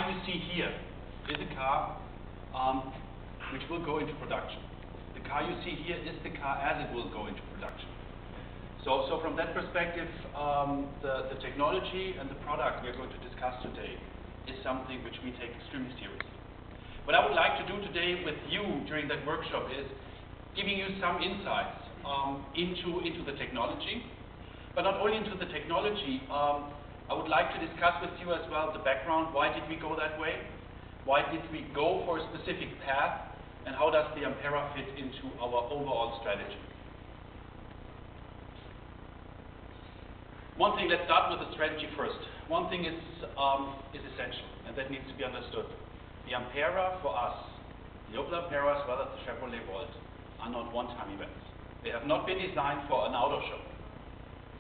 you see here is a car which will go into production. The car you see here is the car as it will go into production. So from that perspective, the technology and the product we are going to discuss today is something which we take extremely seriously. What I would like to do today with you during that workshop is giving you some insights into the technology, but not only into the technology. I would like to discuss with you as well the background. Why did we go that way? Why did we go for a specific path? And how does the Ampera fit into our overall strategy? One thing, let's start with the strategy first. One thing is essential, and that needs to be understood. The Ampera for us, the Opel Ampera as well as the Chevrolet Volt, are not one-time events. They have not been designed for an auto show.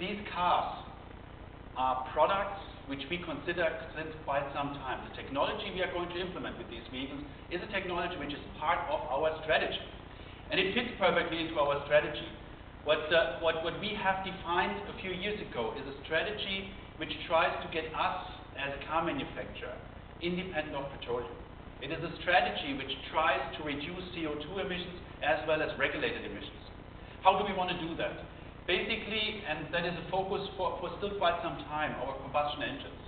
These cars are products which we consider since quite some time. The technology we are going to implement with these vehicles is a technology which is part of our strategy. And it fits perfectly into our strategy. What we have defined a few years ago is a strategy which tries to get us as a car manufacturer independent of petroleum. It is a strategy which tries to reduce CO2 emissions as well as regulated emissions. How do we want to do that? Basically, and that is a focus for still quite some time, our combustion engines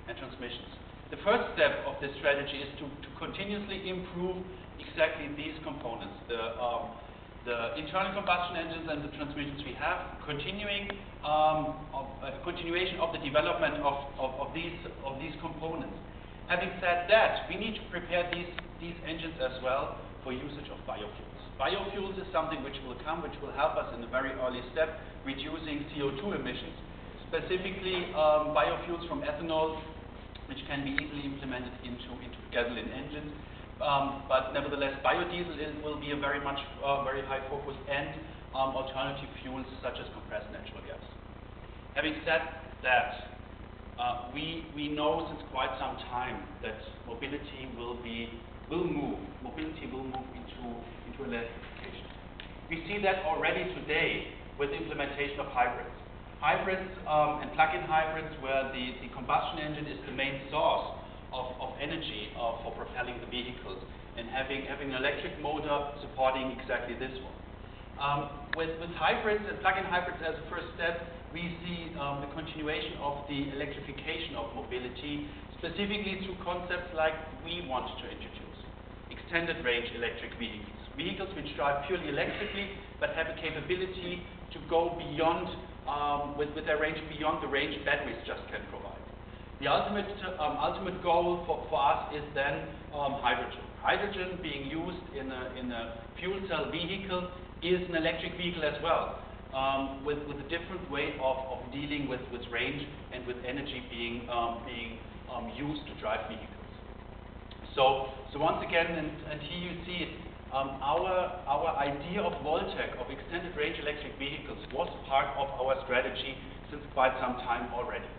and transmissions. The first step of this strategy is to continuously improve exactly these components, the internal combustion engines and the transmissions we have, continuation of the development of these components. Having said that, we need to prepare these engines as well for usage of biofuels. Biofuels is something which will come, which will help us in a very early step, reducing CO2 emissions. Specifically, biofuels from ethanol, which can be easily implemented into gasoline engines. But nevertheless, biodiesel will be a very high focus, and alternative fuels such as compressed natural gas. Having said that, we know since quite some time that mobility will move into electrification. We see that already today with the implementation of hybrids. Hybrids and plug-in hybrids, where the combustion engine is the main source of energy for propelling the vehicles, and having an electric motor supporting exactly this one. With hybrids and plug-in hybrids as a first step, we see the continuation of the electrification of mobility, specifically through concepts like we want to introduce. Extended range electric vehicles. Vehicles which drive purely electrically, but have a capability to go beyond, with their range beyond the range batteries just can provide. The ultimate goal for us is then hydrogen. Hydrogen being used in a fuel cell vehicle is an electric vehicle as well, with a different way of dealing with range and with energy being used to drive vehicles. So once again, and here you see it, our idea of Voltec, of extended range electric vehicles, was part of our strategy since quite some time already.